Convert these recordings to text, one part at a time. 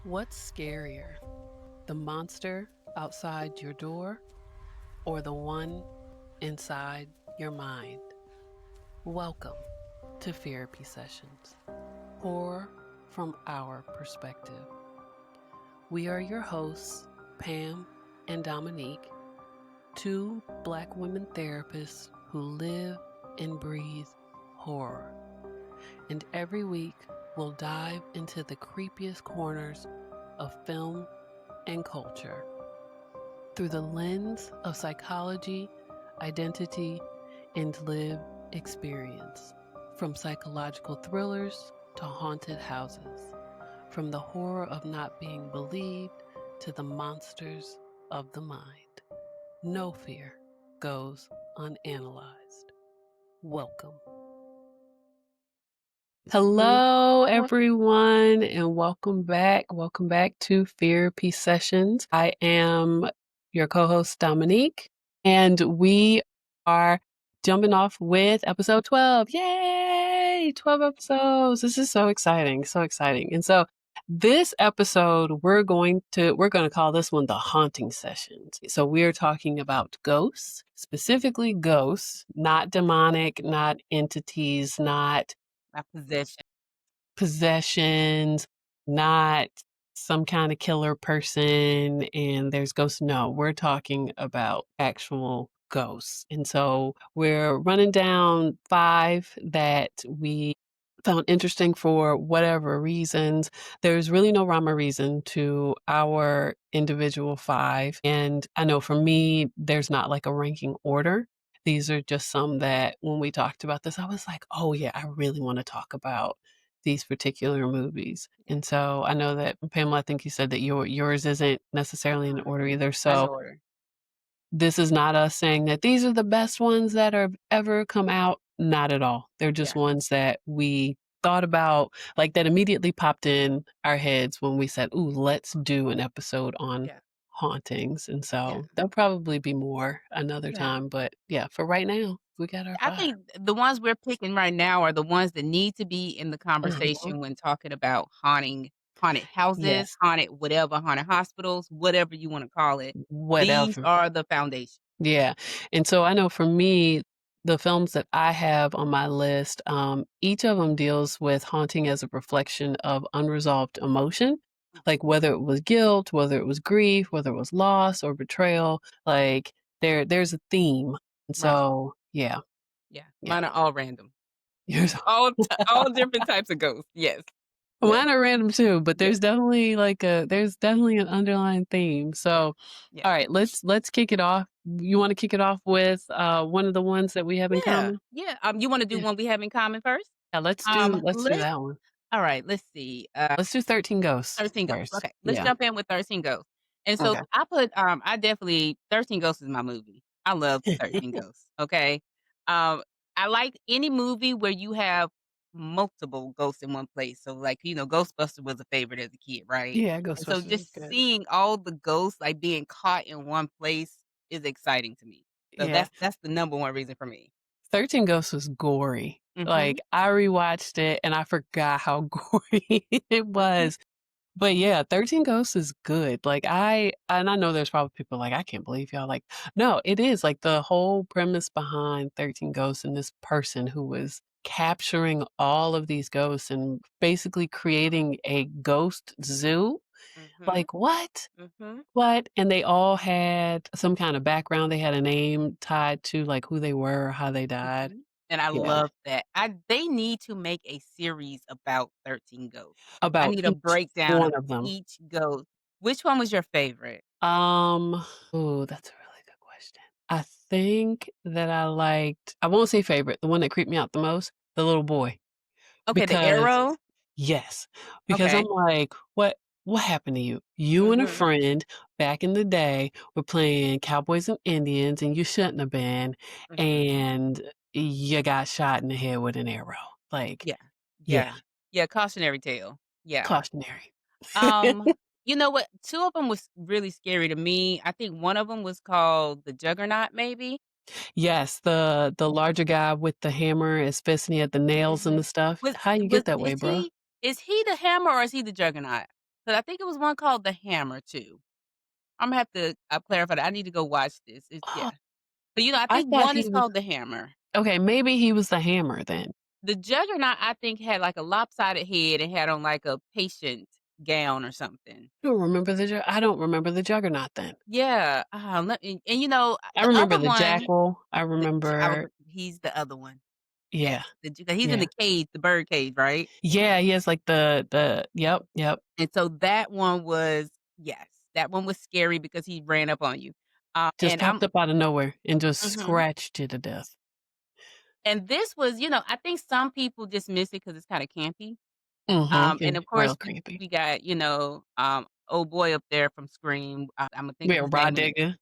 What's scarier, the monster outside your door or the one inside your mind? Welcome to Fearapy Sessions, horror from our perspective. We are your hosts, Pam and Domonique, two Black women therapists who live and breathe horror. And every week, we'll dive into the creepiest corners of film and culture through the lens of psychology, identity, and lived experience. From psychological thrillers to haunted houses, from the horror of not being believed to the monsters of the mind. No fear goes unanalyzed. Welcome. Hello, everyone, and welcome back. Welcome back to Fearapy Sessions. I am your co-host, Domonique, and we are jumping off with episode 12. Yay! 12 episodes. This is so exciting, so exciting. And so this episode, we're going to call this one the Haunting Sessions. So we're talking about ghosts, specifically ghosts, not demonic, not entities, not possessions, not some kind of killer person and there's ghosts. No, we're talking about actual ghosts. And so we're running down 5 that we found interesting for whatever reasons. There's really no rhyme or reason to our individual 5. And I know for me, there's not like a ranking order. These are just some that when we talked about this, I was like, oh yeah, I really want to talk about these particular movies. And so I know that Pamela, I think you said that yours isn't necessarily in order either. So this is not us saying that these are the best ones that have ever come out. Not at all. They're just ones that we thought about, like that immediately popped in our heads when we said, ooh, let's do an episode on hauntings. And so there'll probably be more another time. But yeah, for right now, we got our 5. I think the ones we're picking right now are the ones that need to be in the conversation when talking about haunted houses, Yes. haunted whatever, haunted hospitals, whatever you want to call it. These Whatever. are the foundation. Yeah. And so I know for me, the films that I have on my list, each of them deals with haunting as a reflection of unresolved emotion, like whether it was guilt, whether it was grief, whether it was loss or betrayal, like there's a theme. And so, yeah. Yeah. Mine are all random. Yours All different types of ghosts. Yes. Mine are random too, but there's definitely an underlying theme. So, all right, let's kick it off. You want to kick it off with one of the ones that we have in common? Yeah. You want to do one we have in common first? Yeah, let's do that one. All right, let's see. Let's do 13 Ghosts 13 Ghosts. first. Okay, let's jump in with 13 Ghosts. And so I put, I definitely, 13 Ghosts is my movie. I love 13 Ghosts. Okay. I like any movie where you have multiple ghosts in one place. So, like, Ghostbusters was a favorite as a kid, right? Yeah, And so Ghostbusters is just good. seeing all the ghosts like being caught in one place is exciting to me. So Yeah. that's the number one reason for me. 13 Ghosts was gory. Like I rewatched it and I forgot how gory it was. But yeah, 13 Ghosts is good. Like I know there's probably people like, I can't believe y'all like, no, it is like the whole premise behind 13 Ghosts and this person who was capturing all of these ghosts and basically creating a ghost zoo. Like what? What? And they all had some kind of background. They had a name tied to like who they were, how they died. And I Yeah. love that. They need to make a series about 13 Ghosts. I About need a each breakdown one of of them. each ghost. Which one was your favorite? Oh, that's a really good question. I think that I won't say favorite, the one that creeped me out the most, the little boy. Okay, the Because Arrow? yes, because I'm Okay. like, what happened to you? You and a friend back in the day were playing Cowboys and Indians, and you shouldn't have been, and you got shot in the head with an arrow. Like, yeah, Yeah, cautionary tale. Yeah. cautionary. You know what? 2 of them was really scary to me. I think one of them was called The Juggernaut, maybe? Yes, the larger guy with the hammer, his fist, and he had the nails and the stuff. Was How you was get that way, bro? is he the Hammer or is he the Juggernaut? 'Cause I think it was one called The Hammer too. Imma have to, clarify that. I need to go watch this. It's Oh, yeah. But, I I think thought one he is was called The Hammer. okay, maybe he was the hammer then. The Juggernaut, I think, had, like, a lopsided head and had on, like, a patient gown or something. I don't remember the Juggernaut then. Yeah, let me and, I the remember other the one, Jackal. I the J I was remember he's the other one. Yes, yeah, the J he's in yeah. the cage, the bird cage, right? Yeah, he has, like, the yep, yep. And so that one was yes, that one was scary because he ran up on you. Just popped up out of nowhere and just Mhm. scratched you to death. And this was, I think some people just miss it because it's kinda campy. Mhm, yeah, And of real course, creepy. we got, old boy up there from Scream, Imma think of Yeah, his Rod name in Digger.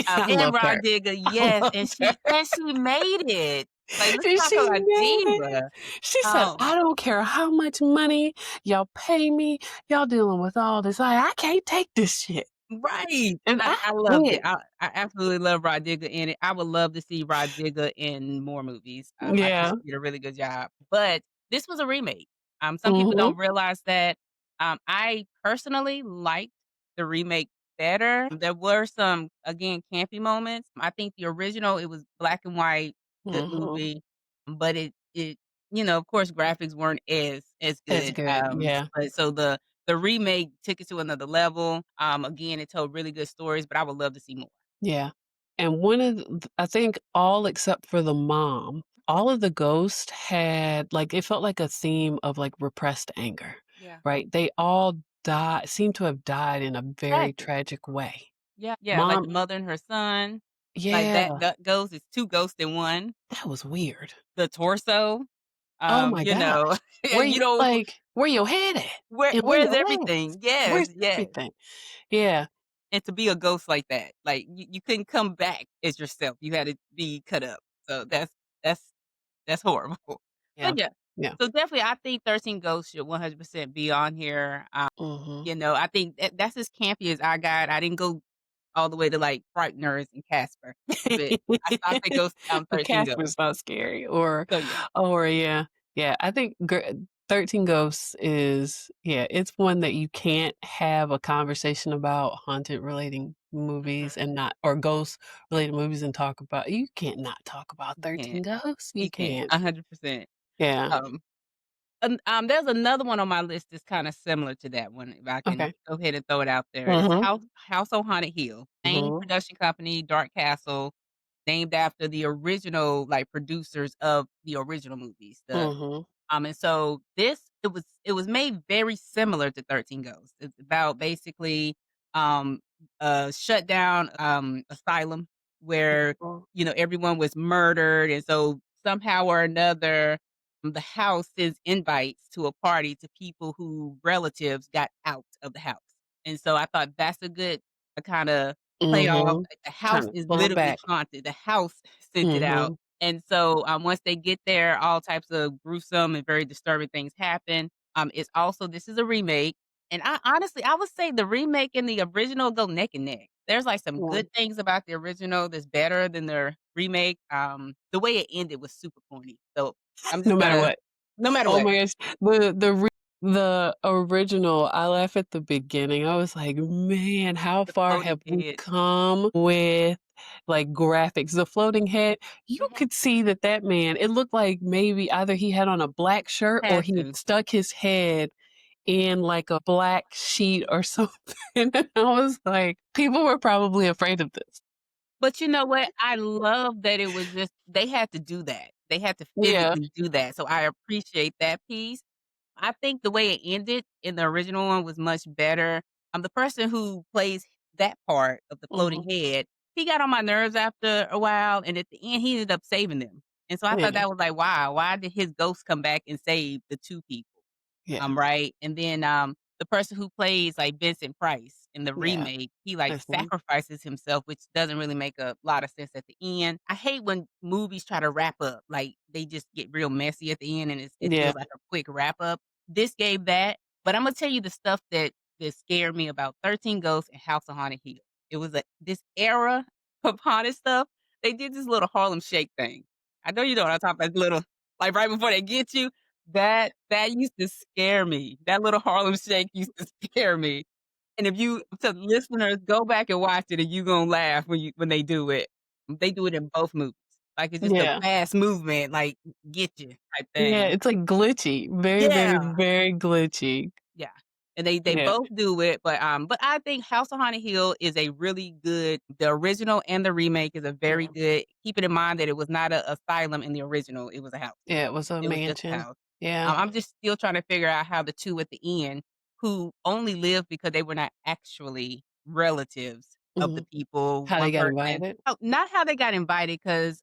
I and loved Rod her. Digger, I yes, loved her. and she made it. Like, let's And talk she about made it. diva. She said, Um, "I don't care how much money y'all pay me, y'all dealing with all this. I can't take this shit." right. And I I loved it. quit. I absolutely love Rod Digger in it. I would love to see Rod Digger in more movies. I think Yeah. he did a really good job. But this was a remake. Some people Mhm. don't realize that. I personally liked the remake better. There were some, again, campy moments. I think the original, it was black and white, good Mhm. movie, but of course, graphics weren't as It's good. good. Yeah. But so the remake took it to another level. Again, it told really good stories, but I would love to see more. Yeah. And one of th I think all except for the mom, all of the ghosts had like, it felt like a theme of, like, repressed anger, Yeah. right? They all seem to have died in a very Tragic. tragic way. Yeah, like Mom the mother and her son, like yeah, that ghost is 2 ghosts in one. that was weird. The torso, Oh my gosh. and you know, Where your head at? And where where's your legs? everything? Yes, Where's yes. everything? Yeah, And to be a ghost like that, like, you couldn't come back as yourself, you had to be cut up. So that's that's horrible. yeah, But yeah, yeah. so definitely I think 13 Ghosts should 100% be on here. Mhm. I think that's as campy as I got. I didn't go all the way to, like, Frighteners and Casper, but I stopped at Ghost 13 Casper's Ghosts. not scary So, yeah. or yeah. Yeah, I think 13 Ghosts is yeah, it's one that you can't have a conversation about haunted relating movies Mhm. and not or ghost related movies and talk about you can't not talk about You 13 can't. Ghosts. You You can't. can't. 100%. Yeah. Um, there's another one on my list that's kinda similar to that one, if I can Okay. go ahead and throw it out there. It's Mhm. House on Haunted Hill. Same Mhm. production company, Dark Castle, named after the original, like, producers of the original movies. Mhm. And so it was made very similar to 13 Ghosts. It's about basically, a shut down, asylum where, Mhm. everyone was murdered, and so somehow or another, the house sends invites to a party to people who relatives got out of the house. And so I thought that's a good, kinda play off. Mhm. Like, the house Trying to is pull 'em literally back. haunted. The house sent it out. Mhm. And so, once they get there, all types of gruesome and very disturbing things happen. It's also this is a remake, and I would say the remake and the original go neck and neck. There's, like, some Yeah. good things about the original that's better than the remake. The way it ended was super corny, so I'm No just matter gonna what. no matter Oh what, my gosh. The original, I laugh at the beginning. I was like, "Man, how the far have floating we head. come with, like, graphics?" The floating head, you Mhm. could see that that man it looked like maybe either he had on a black shirt or Had he had to. stuck his head in, like, a black sheet or something. And I was like, people were probably afraid of this. But you know what? I love that it was just they had to do that. They had to Yeah. physically do that, so I appreciate that piece. I think the way it ended in the original one was much better. The person who plays that part of the floating Mhm. head, he got on my nerves after a while, and at the end, he ended up saving them. And so I thought Yeah. that was like, wow, why did his ghost come back and save the 2 people? Yeah. Right? And then, the person who plays, like, Vincent Price in the Yeah. remake, he, like, That's him. sacrifices himself, which doesn't really make a lot of sense at the end. I hate when movies try to wrap up, like, they just get real messy at the end, and it Yeah. feels like a quick wrap up. This gave that, but Imma tell you the stuff that scared me about 13 Ghosts and House of Haunted Hill. It was this era of haunted stuff, they did this little Harlem Shake thing. I know you know what I'm talking about, little like, right before they get you. That used to scare me. That little Harlem Shake used to scare me. And if you to listeners, go back and watch it and you gonna laugh when they do it. They do it in both movies. Like, it's just a Yeah. fast movement, like, get you type Yeah, thing. it's, like, glitchy. Very, very, Yeah. very glitchy. Yeah, and they Yeah, both do it, but I think House of Haunted Hill is a really good the original and the remake is a very yeah. good keeping in mind that it was not a asylum in the original, it was a house. Yeah, it was a It was just a mansion. house. Yeah. I'm just still trying to figure out how the 2 at the end, who only lived because they were not actually relatives of the Mhm. people, How they one got person invited? oh, not how they got invited 'cause,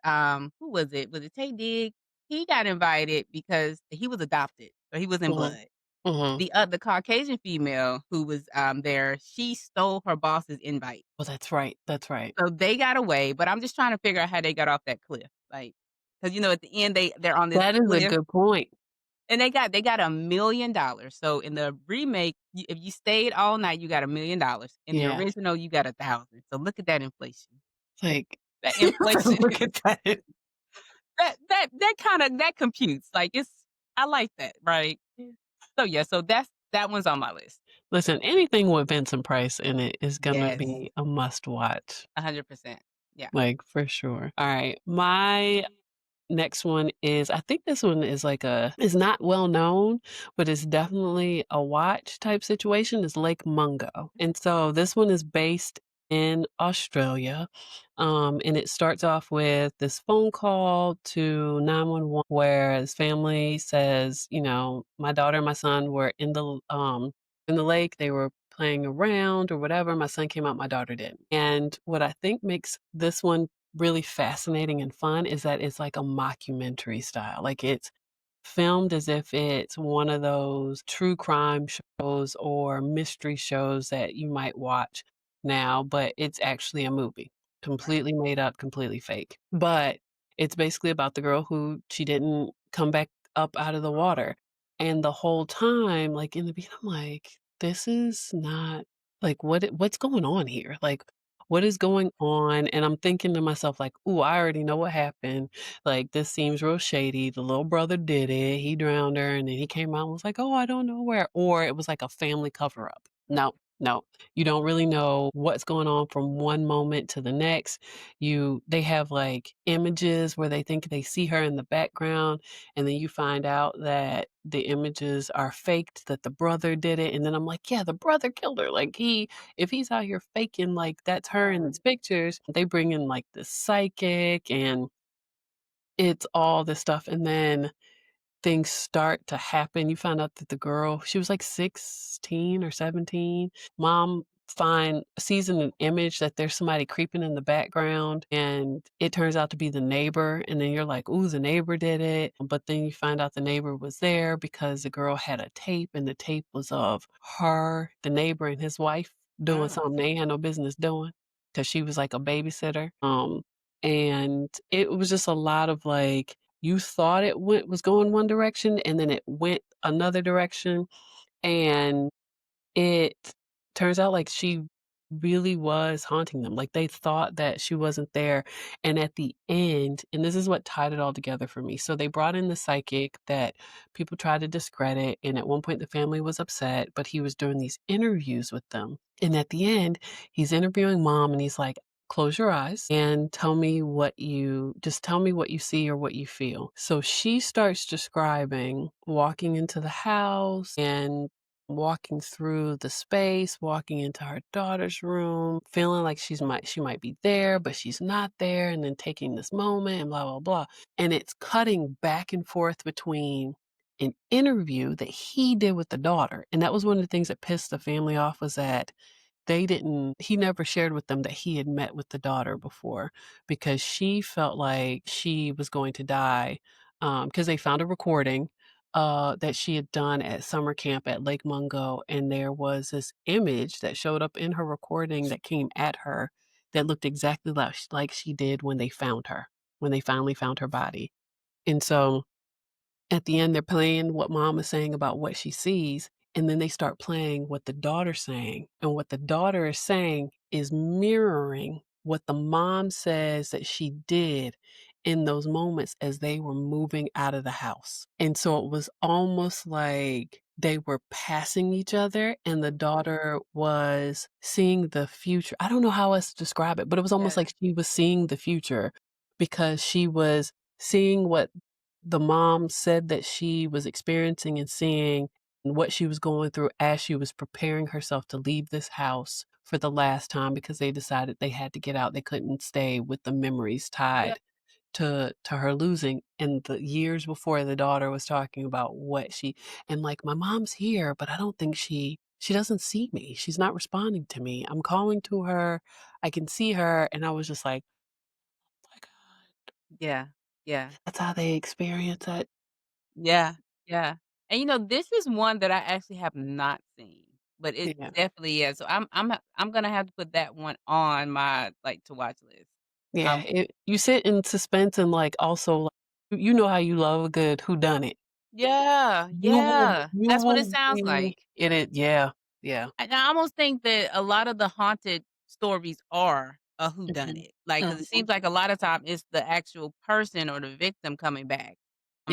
who was it? Was it Taye Diggs? He got invited because he was adopted, so he was in Mhm. blood. Mhm. The Caucasian female who was, there, she stole her boss's invite. Oh, that's right, that's right. So they got away, but I'm just trying to figure out how they got off that cliff, like, because at the end, they're on this That is a cliff, good point. and they got $1,000,000. So in the remake, y if you stayed all night, you got $1,000,000. In the Yeah. original, you got 1,000. So look at that inflation. Like, That inflation look at that. that kinda that computes, like, I like that, right? So, yeah, so that one's on my list. Listen, anything with Vincent Price in it is gonna Yes. be a must watch, 100%. Yeah. like, for sure. Alright, my next one is I think this one is like a is not well known, but it's definitely a watch type situation, is Lake Mungo, and so this one is based in Australia, and it starts off with this phone call to 911 where his family says, "My daughter and my son were in the lake, they were playing around or whatever, my son came out, my daughter didn't." And what I think makes this one really fascinating and fun is that it's like a mockumentary style. Like it's filmed as if it's one of those true crime shows or mystery shows that you might watch now, but it's actually a movie. Right. Completely made up, completely fake. But it's basically about the girl who she didn't come back up out of the water. And the whole time, like in the beginning, I'm like, this is not like what's going on here? Like what is going on? And I'm thinking to myself, like, ooh, I already know what happened. Like, this seems real shady. The little brother did it. He drowned her, and then he came out and was like, "Oh, I don't know where." Or it was like a family cover up. No, no. You don't really know what's going on from one moment to the next. They have like images where they think they see her in the background, and then you find out that the images are faked, that the brother did it. And then I'm like, yeah, the brother killed her. Like if he's out here faking like that's her in these pictures, they bring in like the psychic and it's all this stuff, and then things start to happen. You find out that the girl, she was like 16 or 17. Mom sees in an image that there's somebody creeping in the background, and it turns out to be the neighbor, and then you're like, "Ooh, the neighbor did it." But then you find out the neighbor was there because the girl had a tape, and the tape was of her, the neighbor, and his wife doing Oh, something they ain't had no business doing because she was like a babysitter. And it was just a lot of like you thought was going one direction, and then it went another direction, and it turns out, like, she really was haunting them, like, they thought that she wasn't there, and at the end and this is what tied it all together for me, so they brought in the psychic that people tried to discredit, and at one point, the family was upset, but he was doing these interviews with them, and at the end, he's interviewing mom, and he's like, "Close your eyes and tell me what you see or what you feel." So she starts describing walking into the house and walking through the space, walking into her daughter's room, feeling like she might be there, but she's not there, and then taking this moment and blah blah blah. And it's cutting back and forth between an interview that he did with the daughter. And that was one of the things that pissed the family off was that he never shared with them that he had met with the daughter before because she felt like she was going to die, because they found a recording, that she had done at summer camp at Lake Mungo, and there was this image that showed up in her recording that came at her that looked exactly like she did when they finally found her body. And so at the end, they're playing what mom is saying about what she sees, and then they start playing what the daughter's saying, and what the daughter is saying is mirroring what the mom says that she did in those moments as they were moving out of the house. And so it was almost like they were passing each other and the Mhm. daughter was seeing the future. I don't know how else to describe it, but it was almost Yeah. like she was seeing the future because she was seeing what the mom said that she was experiencing and seeing and what she was going through as she was preparing herself to leave this house for the last time because they decided they had to get out. They couldn't stay with the memories Yeah. tied to her losing. And the years before, the daughter was talking about what she and like, "My mom's here, but I don't think she doesn't see me. She's not responding to me. I'm calling to her. I can see her." And I was just like, "Oh my god, Yeah. Yeah. that's how they experience it." Yeah. Yeah. And, this is one that I actually have not seen, but it Yeah. definitely is. So I'm gonna have to put that one on my, like, to watch list. Yeah, Um you sit in suspense and, like, also, like, you know how you love a good whodunit. Yeah, You will yeah. you That's what will it sounds be like. in it. Yeah, yeah. And I almost think that a lot of the haunted stories are a Mhm. whodunit, like, because it Mhm. seems like a lot of time it's the actual person or the victim coming back.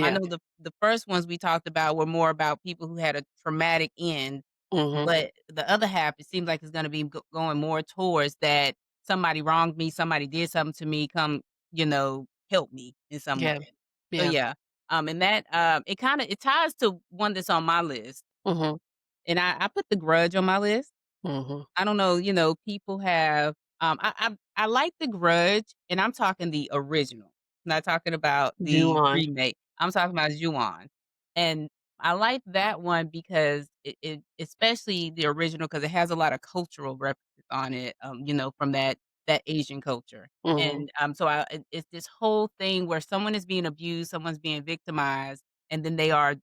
I Yeah. know the first ones we talked about were more about people who had a traumatic end, Mhm. but the other half, it seems like it's gonna be going more towards that somebody wronged me, somebody did something to me, come, help me in some Yeah. way. So, Yeah. yeah, and that, it ties to one that's on my list, Mhm. and I put The Grudge on my list. Mhm. I don't know, people have, I like The Grudge, and I'm talking the original, not talking about the Ju-on. remake. I'm talking about Ju-on, and I like that one because it especially the original because it has a lot of cultural references on it, from that Asian culture, Mhm. and, so it's this whole thing where someone is being abused, someone's being victimized, and then they are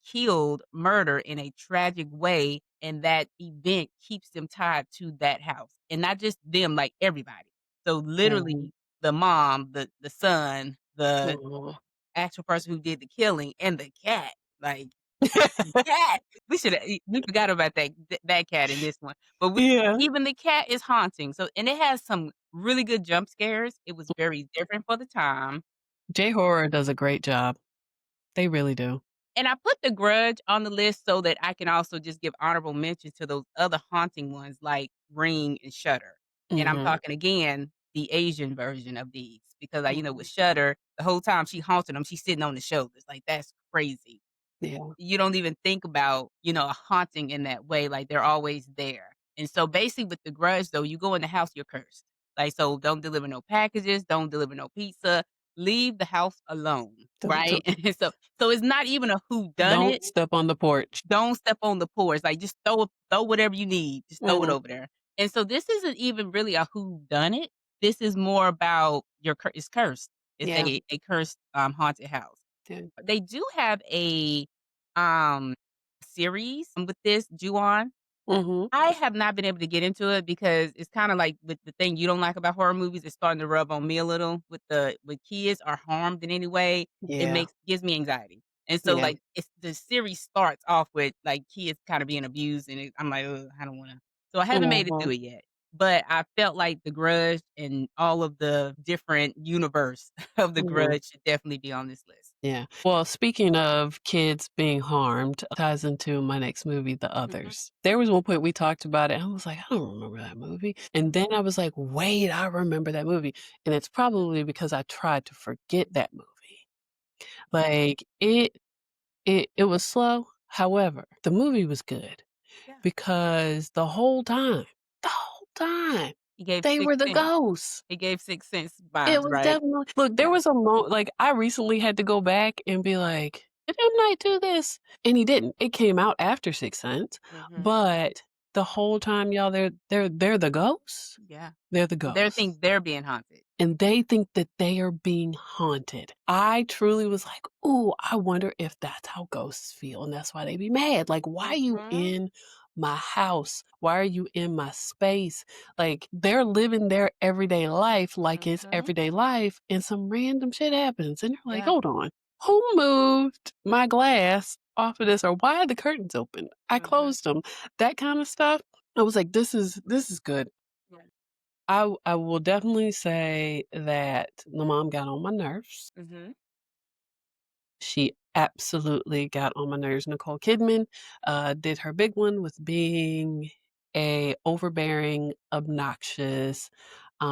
killed, murder in a tragic way, and that event keeps them tied to that house, and not just them, like, everybody. So, Mhm. literally, the mom, the son, the Mhm. actual person who did the killing, and the cat, like, the cat. We forgot about that cat in this one, but Yeah. even the cat is haunting, so and it has some really good jump scares. It was very different for the time. J-horror does a great job. They really do. And I put The Grudge on the list so that I can also just give honorable mention to those other haunting ones like Ring and Shudder. And I'm Mhm. talking again, the Asian version of these because with Mhm. Shudder, the whole time she haunting them, she's sitting on the shoulders. Like that's crazy. Yeah. You don't even think about, a haunting in that way. Like they're always there. And so basically with The Grudge though, you go in the house, you're cursed. Like so don't deliver no packages, don't deliver no pizza, leave the house alone, Do right? And so it's not even a who done don't it. step on the porch. Don't step on the porch, like, just throw whatever you need, just throw it Mhm. over there. And so this isn't even really a who done it. This is more about it's cursed. It's Yeah. a cursed, haunted house. Yeah. They do have a, um, series with this, Ju-on. Mhm. I have not been able to get into it because it's kinda like with the thing you don't like about horror movies, it's starting to rub on me a little with the when kids are harmed in any way, it Yeah. makes gives me anxiety. And so, Yeah. like, it's the series starts off with, like, kids kinda being abused, and I'm like, "Ugh, I don't wanna." So I haven't made it Mhm. through it yet, but I felt like The Grudge and all of the different universe of The Mhm. Grudge should definitely be on this list. Yeah. Well, speaking of kids being harmed, ties into my next movie, The Mhm. Others. There was one point we talked about it, and I was like, "I don't remember that movie." And then I was like, "Wait, I remember that movie." And it's probably because I tried to forget that movie. Like, it was slow, however, the movie was good Yeah. because the whole time, He gave they were Sixth the Sense. ghosts. He gave Sixth Sense It vibes, was right? definitely look, there Yeah. was a like, I recently had to go back and be like, "Did M. Night do this?" And he didn't. It came out after Sixth Sense, Mhm. but the whole time, y'all, they're the ghosts. Yeah. They're the And they ghosts. think they're being haunted. And they think that they are being haunted. I truly was like, "Ooh, I wonder if that's how ghosts feel, and that's why they be mad. Like, why are you Mhm, in my house? Why are you in my space?" Like, they're living their everyday life like it's mhm. everyday life, and some random shit happens, and they're like, Yeah, "Hold on, who moved my glass off of this, or why are the curtains open? I mhm. closed them." That kinda stuff. I was like, this is good." Yeah. I will definitely say that the mom got on my nerves. Mhm. She absolutely got on my nerves. Nicole Kidman, did her big one with being a overbearing, obnoxious,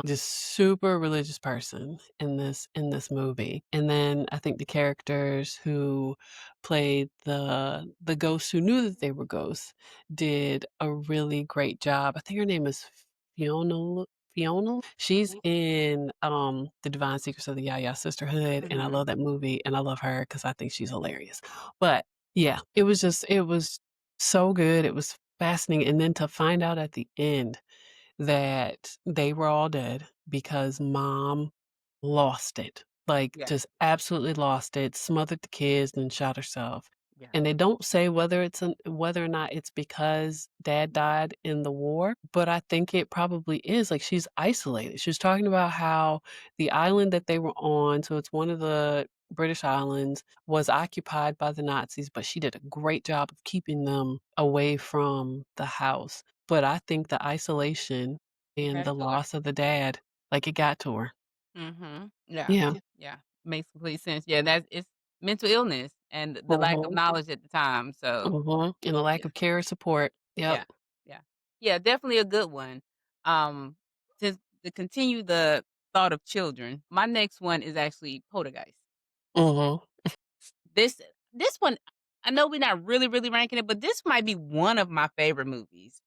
just super religious person in this movie. And then I think the characters who played the ghosts who knew that they were ghosts did a really great job. I think her name is Fiona Fiona. She's Mhm. in The Divine Secrets of the Yaya Sisterhood, and I Mhm. love that movie and I love her because I think she's hilarious. But yeah, it was so good. It was fascinating. And then to find out at the end that they were all dead because mom lost it, like, Yeah. just absolutely lost it, smothered the kids, and shot herself, Yeah. and they don't say whether or not it's because dad died in the war, but I think it probably is, like, she's isolated. She was talking about how the island that they were on, so it's one of the British islands, was occupied by the Nazis, but she did a great job of keeping them away from the house. But I think the isolation and Had it the to her. loss of the dad, like, it got to her. Mhm. Yeah. Yeah. Yeah. Makes complete sense. Yeah, that's it's mental illness and the lack of Mhm, knowledge at the time, so mhm, and a lack yeah. of care or support. Yep. Yeah. Yeah. Yeah, definitely a good one. Um, to continue the thought of children, my next one is actually Poltergeist. Mhm. This this one, I know we're not really ranking it, but this might be one of my favorite movies.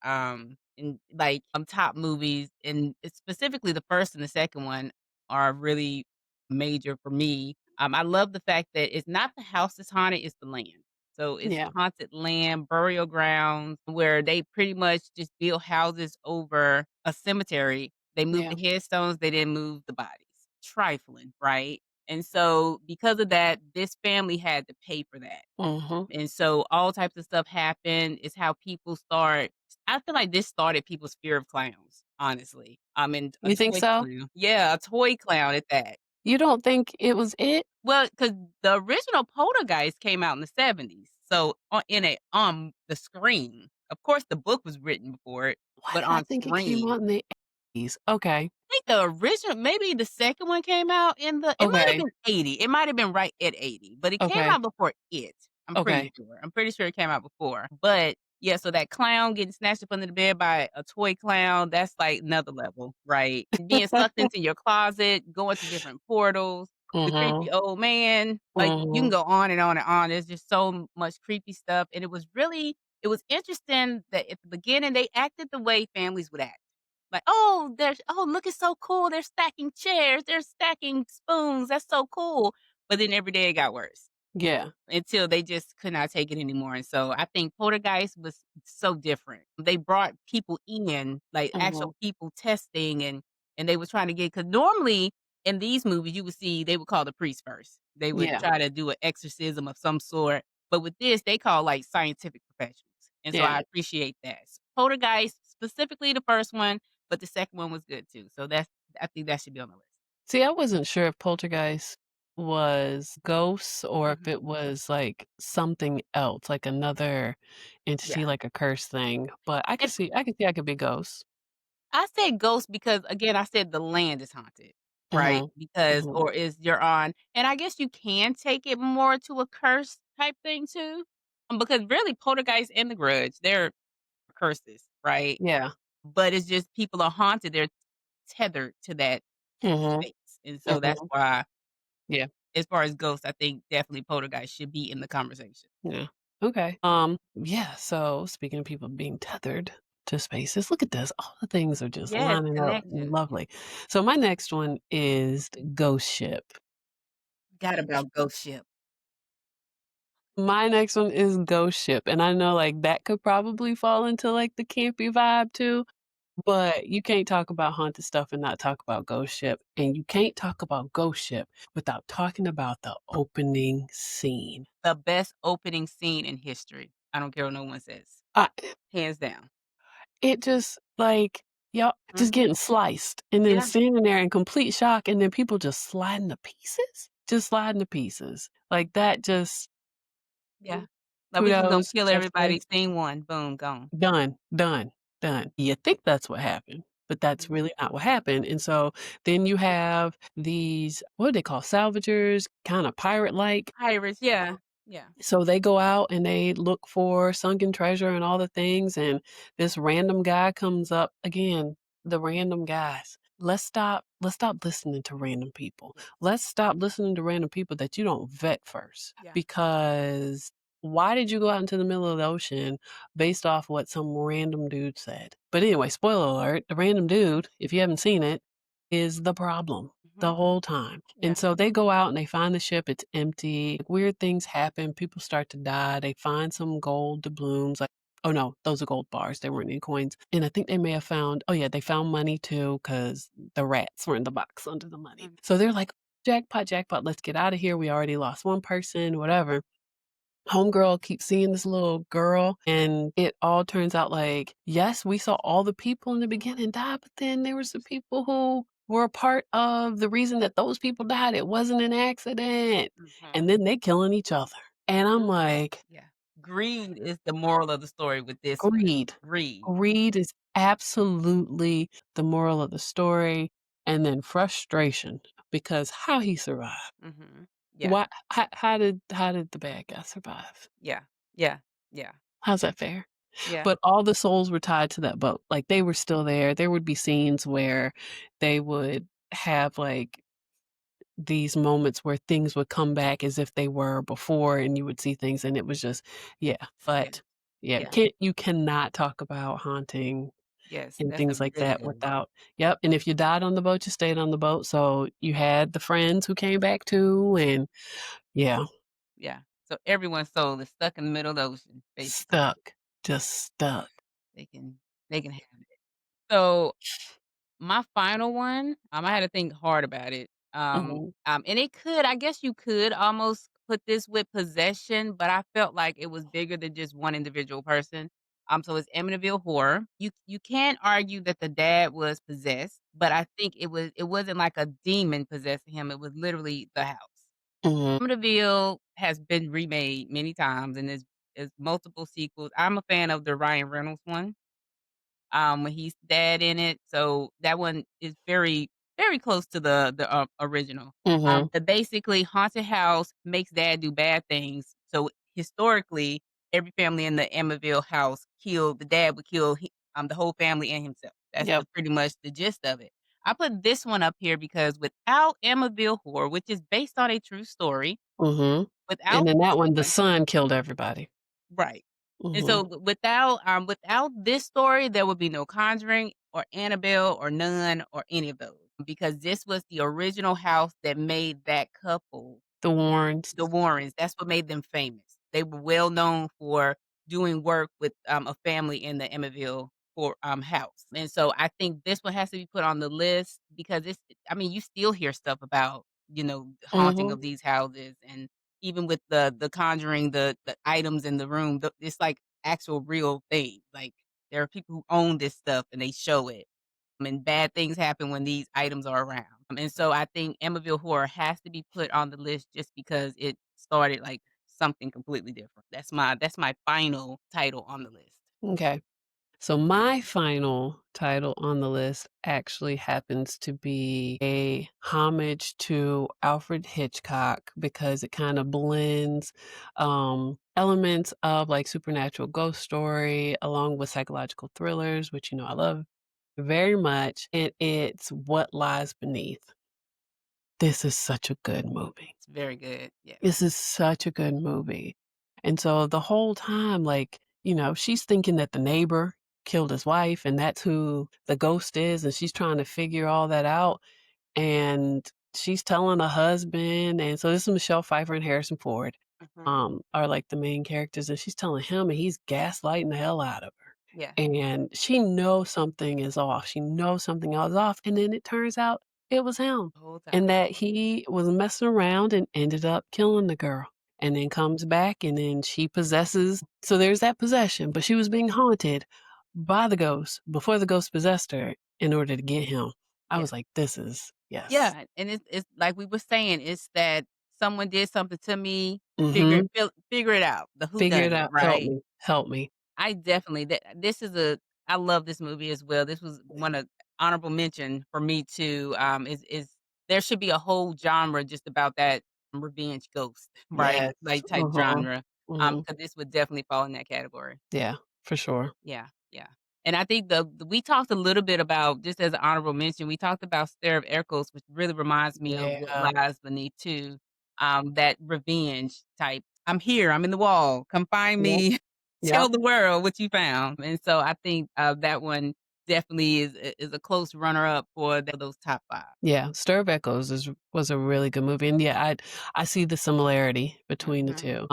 In like top movies, and it's specifically the first and the second one are really major for me. I love the fact that it's not the house that's haunted, it's the land. So it's Yeah, haunted land, burial grounds, where they pretty much just build houses over a cemetery. They moved yeah. the headstones, they didn't move the bodies. Trifling, right? And so because of that, this family had to pay for that. Mhm. And so all types of stuff happened. It's how people start I feel like this started people's fear of clowns, honestly. And a You think toy so? clown. Yeah, a toy clown at that. You don't think it was it? Well, because the original Poltergeist came out in the '70s. So the screen. Of course, the book was written before it, Why but did I on think it came screen out in the '80s? Okay, think the original maybe the second one came out in the it might have okay, been '80. It might have been right at '80, but it came okay, out before it. I'm pretty okay. sure. I'm pretty sure it came out before. But yeah, so that clown getting snatched up under the bed by a toy clown, that's like another level, right? Being sucked into your closet, going to different portals, the creepy Mhm, old man. Like you can mhm. go on and on and on. There's just so much creepy stuff. And it was interesting that at the beginning they acted the way families would act. Like, "Oh, look, it's so cool. They're stacking chairs. They're stacking spoons. That's so cool." But then every day it got worse Yeah. until they just could not take it anymore, and so I think Poltergeist was so different. They brought people in, like Mhm. actual people testing and they were trying to get because normally in these movies, you would see they would call the priest first. They would Yeah, try to do an exorcism of some sort, but with this, they call, like, scientific professionals, and so yeah. I appreciate that. Poltergeist, specifically the first one, but the second one was good too, so I think that should be on the list. See, I wasn't sure if Poltergeist was ghosts or if Mhm. it was, like, something else, like another Yeah. entity, like a curse thing, but And I could see I could be ghosts. I said ghost because, again, I said the land is haunted, right? Mhm. Because Mhm. or is you're on and I guess you can take it more to a curse type thing too, because really Poltergeist and The Grudge, they're curses, right? Yeah. But it's just people are haunted, they're tethered to that Mhm. space, and so that's Mhm. why, Yeah. as far as ghosts, I think definitely Poltergeist should be in the conversation. Yeah. Okay. Yeah, so speaking of people being tethered to spaces, look at this. All the things are just Yes, lining up connection. lovely. So my next one is Ghost Ship. Got about Ghost Ship. My next one is Ghost Ship, and I know, like, that could probably fall into, like, the campy vibe too, but you can't talk about haunted stuff and not talk about Ghost Ship, and you can't talk about Ghost Ship without talking about the opening scene. The best opening scene in history. I don't care what no one says. I Hands down. It just, like, y'all just Mhm. getting sliced and then Yeah. standing there in complete shock, and then people just sliding to pieces? Just sliding to pieces. Like, that just Yeah. Like, we just gonna kudos, kill chef's everybody, kiss. scene 1, boom, gone. Done, done, done. You think that's what happened, but that's Mhm. really not what happened, and so then you have these, what do they call, salvagers, kinda pirate-like. Pirates, yeah, yeah. So they go out and they look for sunken treasure and all the things, and this random guy comes up again, the random guys. Let's stop listening to random people. Yes. Let's stop listening to random people that you don't vet first, Yeah. because why did you go out into the middle of the ocean based off what some random dude said? But anyway, spoiler alert, the random dude, if you haven't seen it, is the problem the Mhm. whole time. And Yeah. so they go out and they find the ship, it's empty, weird things happen, people start to die, they find some gold doubloons, like, oh no, those are gold bars, they weren't any coins. And I think they may have found, oh yeah, they found money too, because the rats were in the box under the money. Mm. So they're like, jackpot, jackpot, let's get out of here. We already lost one person, whatever. Homegirl keeps seeing this little girl, and it all turns out like, yes, we saw all the people in the beginning die, but then there was the people who were a part of the reason that those people died. It wasn't an accident. Mhm. And then they killing each other. And I'm Mhm. like, Yeah. Greed is the moral of the story with this one. greed. Greed. Greed is absolutely the moral of the story. And then frustration because how he survived. Mhm. Yeah. Why how did the bad guy survive? Yeah. Yeah. Yeah. How's that fair? Yeah. But all the souls were tied to that boat, like, they were still there. There would be scenes where they would have, like, these moments where things would come back as if they were before, and you would see things, and it was just yeah, Yeah. but yeah, Yeah. you cannot talk about haunting Yes, and that's a things like really that good one. without yep, and if you died on the boat, you stayed on the boat, so you had the friends who came back too, and yeah, Yeah. So everyone's soul is stuck in the middle of the ocean, basically. stuck, just stuck. They can they can have it. So my final one, I had to think hard about it. Mhm, And it could, I guess you could almost put this with possession, but I felt like it was bigger than just one individual person. So it's Amityville Horror. You can't argue that the dad was possessed, but I think it wasn't like a demon possessing him. It was literally the house. mhm, Amityville has been remade many times, and there's multiple sequels. I'm a fan of the Ryan Reynolds one. When he's dad in it, so that one is very, very close to the original. mhm, But basically, haunted house makes dad do bad things, so historically, every family in the Amityville house killed the dad would kill the whole family and himself. That's yep, the pretty much the gist of it. I put this one up here because without Amityville Horror, which is based on a true story, mhm. And without in this that one, the one. son killed everybody. Right. And Mhm, so without this story, there would be no Conjuring or Annabelle or Nun or any of those because this was the original house that made that couple, the Warrens. the Warrens. That's what made them famous. They were well known for doing work with a family in the Emmett for house. And so I think this one has to be put on the list because it's I mean, you still hear stuff about, haunting Mhm, of these houses and even with the Conjuring, the items in the room, it's like actual real thing. Like there are people who own this stuff and they show it. And bad things happen when these items are around. And so I think Amityville Horror has to be put on the list just because it started like something completely different. That's my final title on the list. m'kay. So my final title on the list actually happens to be a homage to Alfred Hitchcock because it kinda blends, elements of, like, supernatural ghost story along with psychological thrillers, which, I love very much, and it's What Lies Beneath. This is such a good movie. It's very good. Yes. This is such a good movie. And so the whole time, like, she's thinking that the neighbor killed his wife and that's who the ghost is, and she's trying to figure all that out. And she's telling the husband, and so this is Michelle Pfeiffer and Harrison Ford, Mhm. are like the main characters, and she's telling him, and he's gaslighting the hell out of her. Yeah. And she knows something is off. She knows something else is off. And then it turns out it was him. The whole time. And that he was messing around and ended up killing the girl. And then comes back and then she possesses. So there's that possession, but she was being haunted by the ghost before the ghost possessed her in order to get him. I Yeah. was like, this is, yes. Yeah. And it's like we were saying, it's that someone did something to me, Mm-hmm. figure it out. The who Figure done it it, out. Help right? me. Help me. I definitely this is a I love this movie as well. This was one of honorable mention for me too, is there should be a whole genre just about that revenge ghost, right? Yes. Like, type Mhm. genre, Mhm. 'cause this would definitely fall in that category. Yeah, for sure. Yeah, yeah. And I think we talked a little bit about just as an honorable mention, we talked about Stare of Echoes, which really reminds me of What Yeah. Lies Beneath too, that revenge type, "I'm here, I'm in the wall, come find Yep. me, Yep. tell the world what you found." And so I think, that one definitely is a close runner up for those top 5. Yeah, Stir of Echoes is was a really good movie, and yeah, I see the similarity between the Mhm, 2.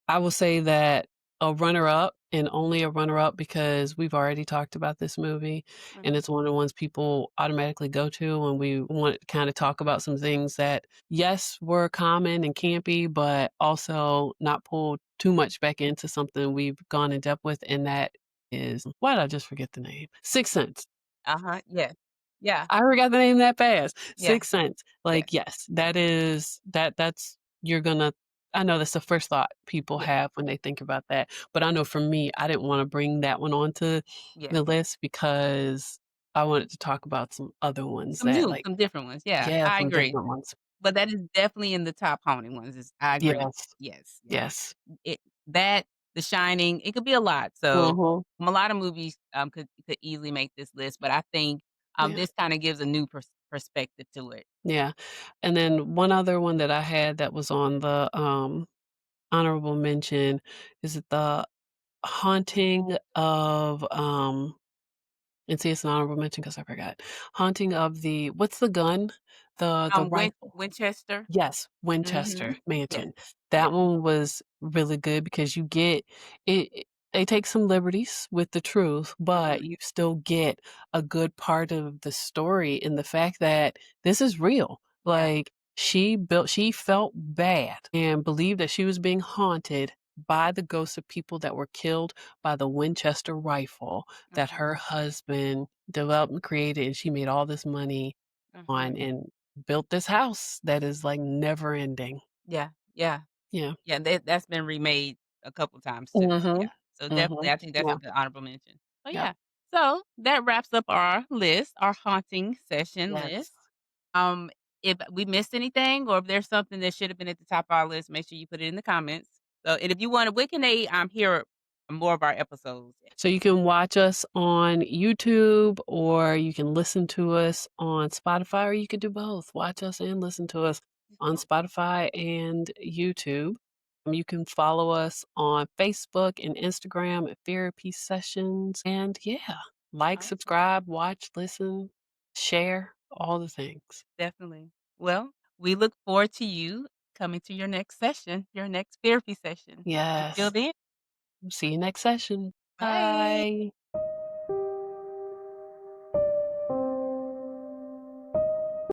I will say that a runner-up, and only a runner-up because we've already talked about this movie, and mhm, it's one of the ones people automatically go to when we want to kinda talk about some things that, yes, were common and campy, but also not pulled too much back into something we've gone in depth with, and that is why did I just forget the name? Sixth Sense. uh-huh, yes. Yeah, I forgot the name that fast. yeah, Sixth Sense. yes, Like, yes, that is that's you're gonna I know that's the first thought people yeah, have when they think about that, but I know for me, I didn't wanna bring that one onto yeah. the list because I wanted to talk about some other ones that, like Some different ones, yeah, yeah, I some agree. different ones. But that is definitely in the top haunting ones, I agree. Yes. Yes, yes. Yes. It that, The Shining, it could be a lot, so, Mhm. a lot of movies, could easily make this list, but I think, Yeah. this kinda gives a new perspective to it. Yeah. And then one other one that I had that was on the, honorable mention is the Haunting of, and see, it's an honorable mention because I forgot. Haunting of the what's the gun? The rifle. Winchester? Yes, Winchester Mhm. Yes. Mansion. Yeah. That one was really good because you get they take some liberties with the truth, but Mhm. you still get a good part of the story in the fact that this is real. Yeah. Like, she felt bad and believed that she was being haunted by the ghosts of people that were killed by the Winchester rifle that Mhm. her husband developed and created, and she made all this money on Mhm. and built this house that is, like, never ending. Yeah. Yeah. Yeah. Yeah, that's been remade a couple times too. Yeah. Mhm. So definitely, Mhm. I think that's a Yeah. good honorable mention. So Yep. yeah. So that wraps up our list, our haunting session list. Yes. Um, if we missed anything or if there's something that should have been at the top of our list, make sure you put it in the comments. So and if you want to, where can they hear more of our episodes? So you can watch us on YouTube, or you can listen to us on Spotify, or you could do both. Watch us and listen to us on Spotify and YouTube. You can follow us on Facebook and Instagram at Fearapy Sessions. And yeah, like, Awesome. subscribe, watch, listen, share, all the things. Definitely. Well, we look forward to you coming to your next session, your next therapy session. Until Yes. then, See you next session. bye. Bye.